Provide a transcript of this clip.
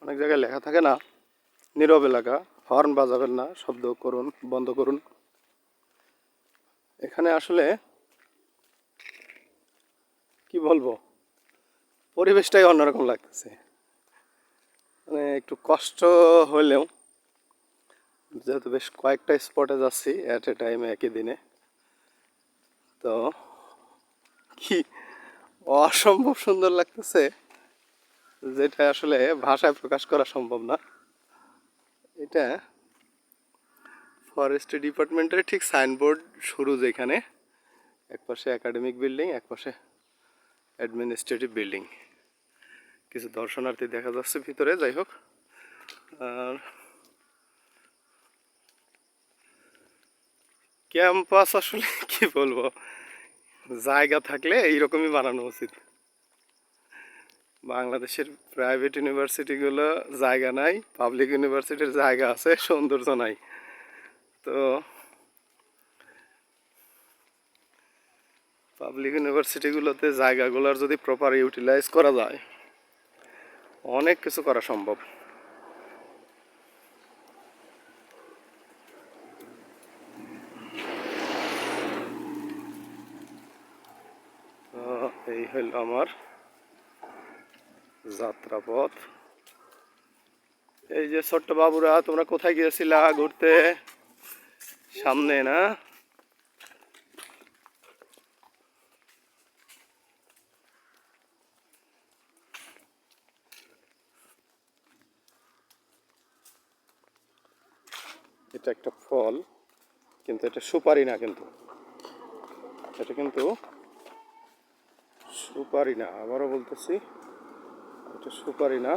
অনেক জায়গায় লেখা থাকে না, নীরব এলাকা, হর্ন বাজাবেন না, শব্দ করুন, বন্ধ করুন। এখানে আসলে কি বলবো, পরিবেশটাই অন্যরকম লাগতেছে। মানে একটু কষ্ট হলেও, যেহেতু বেশ কয়েকটা স্পটে যাচ্ছি অ্যাট এ টাইম একই দিনে, তো কি অসম্ভব সুন্দর লাগতেছে, যেটা আসলে ভাষায় প্রকাশ করা সম্ভব না। এটা ফরেস্ট ডিপার্টমেন্টের ঠিক সাইনবোর্ড শুরু, যেখানে একপাশে একাডেমিক বিল্ডিং, একপাশে অ্যাডমিনিস্ট্রেটিভ বিল্ডিং। কিছু দর্শনার্থী দেখা যাচ্ছে ভিতরে, যাই হোক। আর ক্যাম্পাস আসলে কি বলবো, জায়গা থাকলে এইরকমই বানানো উচিত। বাংলাদেশের প্রাইভেট ইউনিভার্সিটিগুলো জায়গা নাই, পাবলিক ইউনিভার্সিটির জায়গা আছে, সৌন্দর্য নাই। তো পাবলিক ইউনিভার্সিটিগুলোতে জায়গাগুলোর যদি প্রপার ইউটিলাইজ করা যায়, অনেক কিছু করা সম্ভব। তো এই হইল আমার যাত্রাপথ। এই যে ছোট্ট বাবুরা, তোমরা কোথায় গিয়েছিলা ঘুরতে? সামনে না? এটা একটা ফল, কিন্তু এটা সুপারি না, কিন্তু এটা কিন্তু সুপারি না, আবারও বলতেছি, এটা সুপারি না।